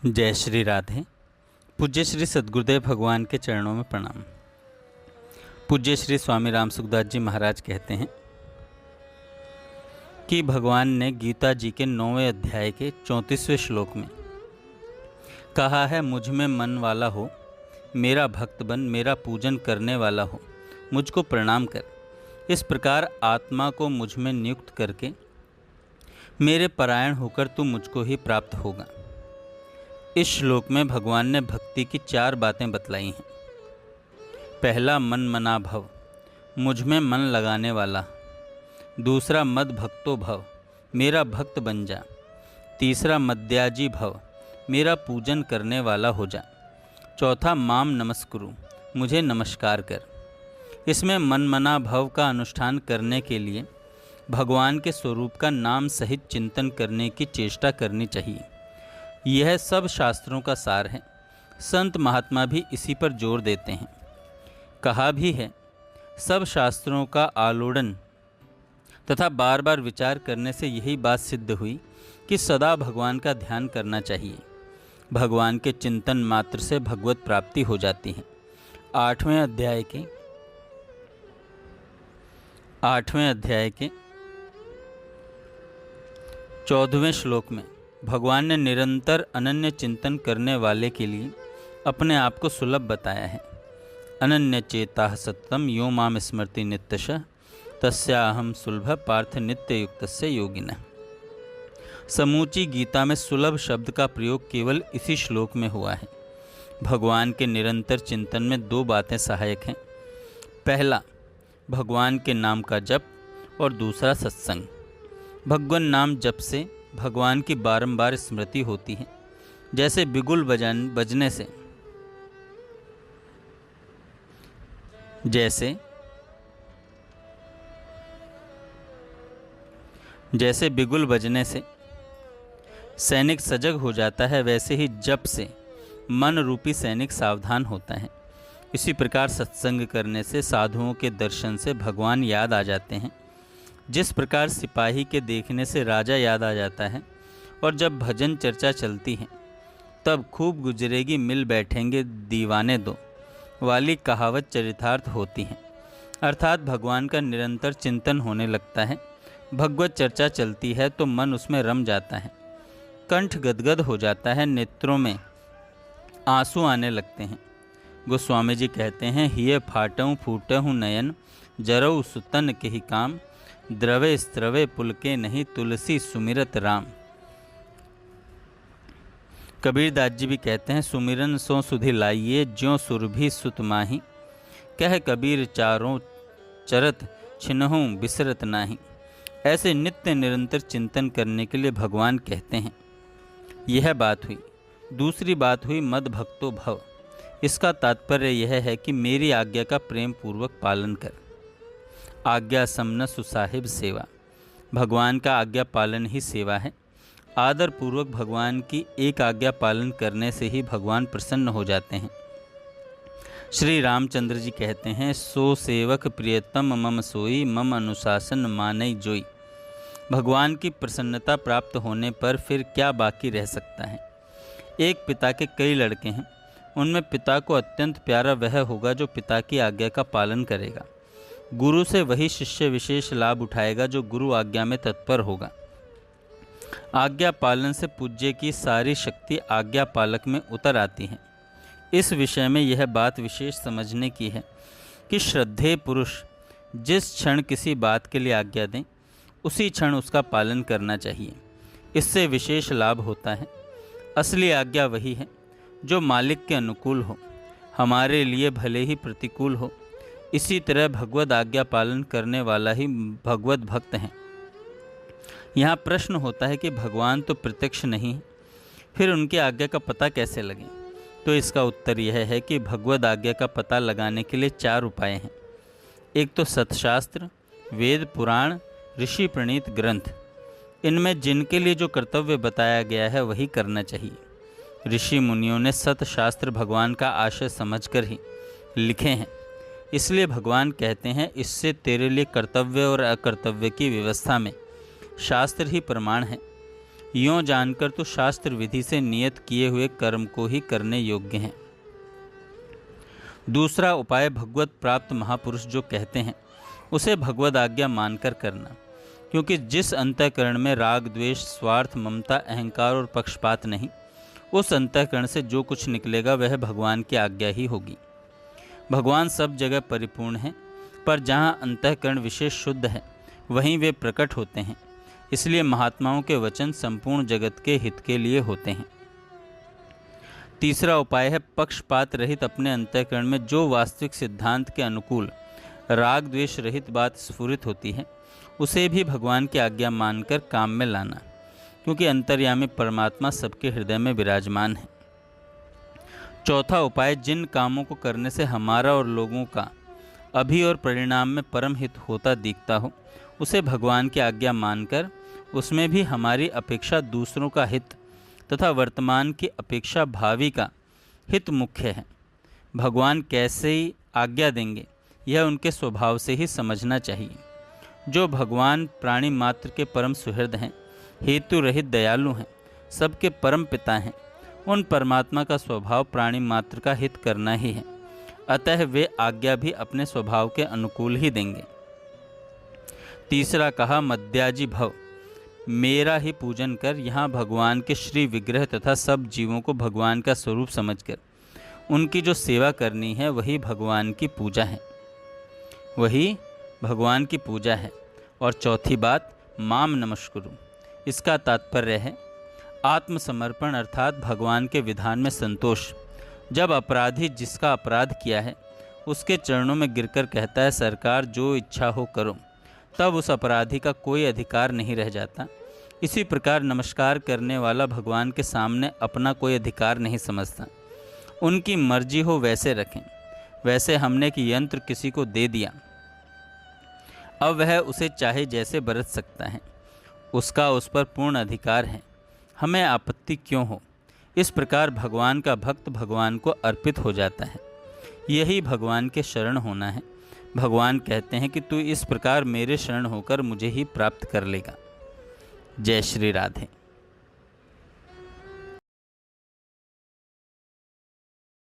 जय श्री राधे। पूज्य श्री सद्गुरुदेव भगवान के चरणों में प्रणाम। पूज्य श्री स्वामी राम सुखदास जी महाराज कहते हैं कि भगवान ने गीता जी के 9वें अध्याय के 34वें श्लोक में कहा है, मुझ में मन वाला हो, मेरा भक्त बन, मेरा पूजन करने वाला हो, मुझको प्रणाम कर। इस प्रकार आत्मा को मुझ में नियुक्त करके मेरे परायण होकर तू मुझको ही प्राप्त होगा। इस श्लोक में भगवान ने भक्ति की 4 बातें बतलाई हैं। पहला, मन मना भव, मुझ में मन लगाने वाला। दूसरा, मद भक्तो भव, मेरा भक्त बन जा। तीसरा, मद्याजी भव, मेरा पूजन करने वाला हो जा। चौथा, माम नमस्कुरु, मुझे नमस्कार कर। इसमें मन मना भव का अनुष्ठान करने के लिए भगवान के स्वरूप का नाम सहित चिंतन करने की चेष्टा करनी चाहिए। यह सब शास्त्रों का सार है। संत महात्मा भी इसी पर जोर देते हैं। कहा भी है, सब शास्त्रों का आलोड़न तथा बार बार विचार करने से यही बात सिद्ध हुई कि सदा भगवान का ध्यान करना चाहिए। भगवान के चिंतन मात्र से भगवत प्राप्ति हो जाती है। 8वें अध्याय के 14वें श्लोक में भगवान ने निरंतर अनन्य चिंतन करने वाले के लिए अपने आप को सुलभ बताया है। अनन्य चेता सत्तम यो माम स्मृति नित्यशः तस्याहम सुलभ पार्थ नित्य युक्तस्य योगिनः। समूची गीता में सुलभ शब्द का प्रयोग केवल इसी श्लोक में हुआ है। भगवान के निरंतर चिंतन में 2 बातें सहायक हैं। पहला, भगवान के नाम का जप, और दूसरा, सत्संग। भगवान नाम जप से भगवान की बारंबार स्मृति होती है। जैसे बिगुल बजने से सैनिक सजग हो जाता है, वैसे ही जप से मन रूपी सैनिक सावधान होता है। इसी प्रकार सत्संग करने से, साधुओं के दर्शन से भगवान याद आ जाते हैं। जिस प्रकार सिपाही के देखने से राजा याद आ जाता है, और जब भजन चर्चा चलती है तब खूब गुजरेगी मिल बैठेंगे दीवाने दो वाली कहावत चरितार्थ होती है। अर्थात भगवान का निरंतर चिंतन होने लगता है। भगवत चर्चा चलती है तो मन उसमें रम जाता है, कंठ गदगद हो जाता है, नेत्रों में आंसू आने लगते हैं। गोस्वामी जी कहते हैं, हिय फाटऊँ फूटहूँ नयन, जरऊ सुतन के ही काम, द्रवे स्त्रवे पुलके नहीं, तुलसी सुमिरत राम। कबीरदास जी भी कहते हैं, सुमिरन सो सुधि लाइए, ज्यों सुरभि सुत माही, कह कबीर चारों चरत छिन्हूं बिसरत नाही। ऐसे नित्य निरंतर चिंतन करने के लिए भगवान कहते हैं। यह बात हुई। दूसरी बात हुई, मद भक्तो भव। इसका तात्पर्य यह है कि मेरी आज्ञा का प्रेम पूर्वक पालन कर। आज्ञा समन सुसाहिब सेवा। भगवान का आज्ञा पालन ही सेवा है। आदर पूर्वक भगवान की एक आज्ञा पालन करने से ही भगवान प्रसन्न हो जाते हैं। श्री रामचंद्र जी कहते हैं, सो सेवक प्रियतम मम सोई, मम अनुशासन मानई जोई। भगवान की प्रसन्नता प्राप्त होने पर फिर क्या बाकी रह सकता है। एक पिता के कई लड़के हैं, उनमें पिता को अत्यंत प्यारा वह होगा जो पिता की आज्ञा का पालन करेगा। गुरु से वही शिष्य विशेष लाभ उठाएगा जो गुरु आज्ञा में तत्पर होगा। आज्ञा पालन से पूज्य की सारी शक्ति आज्ञा पालक में उतर आती है। इस विषय में यह बात विशेष समझने की है कि श्रद्धेय पुरुष जिस क्षण किसी बात के लिए आज्ञा दें, उसी क्षण उसका पालन करना चाहिए। इससे विशेष लाभ होता है। असली आज्ञा वही है जो मालिक के अनुकूल हो, हमारे लिए भले ही प्रतिकूल हो। इसी तरह भगवद आज्ञा पालन करने वाला ही भगवत भक्त है। यहाँ प्रश्न होता है कि भगवान तो प्रत्यक्ष नहीं है, फिर उनकी आज्ञा का पता कैसे लगे? तो इसका उत्तर यह है कि भगवद आज्ञा का पता लगाने के लिए 4 उपाय हैं। एक तो सत्शास्त्र, वेद, पुराण, ऋषि प्रणीत ग्रंथ। इनमें जिनके लिए जो कर्तव्य बताया गया है वही करना चाहिए। ऋषि मुनियों ने सत्शास्त्र भगवान का आशय समझकर ही लिखे हैं। इसलिए भगवान कहते हैं, इससे तेरे लिए कर्तव्य और अकर्तव्य की व्यवस्था में शास्त्र ही प्रमाण है। यों जानकर तो शास्त्र विधि से नियत किए हुए कर्म को ही करने योग्य हैं। दूसरा उपाय भगवत प्राप्त महापुरुष जो कहते हैं उसे भगवद आज्ञा मानकर करना, क्योंकि जिस अंतःकरण में राग द्वेष स्वार्थ ममता अहंकार और पक्षपात नहीं, उस अंतःकरण से जो कुछ निकलेगा वह भगवान की आज्ञा ही होगी। भगवान सब जगह परिपूर्ण हैं, पर जहाँ अंतःकरण विशेष शुद्ध है वहीं वे प्रकट होते हैं। इसलिए महात्माओं के वचन संपूर्ण जगत के हित के लिए होते हैं। तीसरा उपाय है पक्षपात रहित अपने अंतःकरण में जो वास्तविक सिद्धांत के अनुकूल राग द्वेष रहित बात स्फुरित होती है उसे भी भगवान की आज्ञा मानकर काम में लाना, क्योंकि अंतर्यामी परमात्मा सबके हृदय में विराजमान है। चौथा उपाय जिन कामों को करने से हमारा और लोगों का अभी और परिणाम में परम हित होता दिखता हो उसे भगवान की आज्ञा मानकर उसमें भी हमारी अपेक्षा दूसरों का हित तथा वर्तमान की अपेक्षा भावी का हित मुख्य है। भगवान कैसे ही आज्ञा देंगे यह उनके स्वभाव से ही समझना चाहिए। जो भगवान प्राणी मात्र के परम सुहृद हैं, हेतु रहित दयालु हैं, सबके परम पिता हैं, उन परमात्मा का स्वभाव प्राणी मात्र का हित करना ही है। अतः वे आज्ञा भी अपने स्वभाव के अनुकूल ही देंगे। तीसरा कहा मद्याजी भव, मेरा ही पूजन कर। यहाँ भगवान के श्री विग्रह तथा सब जीवों को भगवान का स्वरूप समझकर उनकी जो सेवा करनी है वही भगवान की पूजा है, वही भगवान की पूजा है। और चौथी बात माम नमस्कुरु, इसका तात्पर्य है आत्मसमर्पण अर्थात भगवान के विधान में संतोष। जब अपराधी जिसका अपराध किया है उसके चरणों में गिरकर कहता है सरकार जो इच्छा हो करो, तब उस अपराधी का कोई अधिकार नहीं रह जाता। इसी प्रकार नमस्कार करने वाला भगवान के सामने अपना कोई अधिकार नहीं समझता। उनकी मर्जी हो वैसे रखें। वैसे हमने कि यंत्र किसी को दे दिया, अब वह उसे चाहे जैसे बरत सकता है, उसका उस पर पूर्ण अधिकार है, हमें आपत्ति क्यों हो। इस प्रकार भगवान का भक्त भगवान को अर्पित हो जाता है। यही भगवान के शरण होना है। भगवान कहते हैं कि तू इस प्रकार मेरे शरण होकर मुझे ही प्राप्त कर लेगा। जय श्री राधे।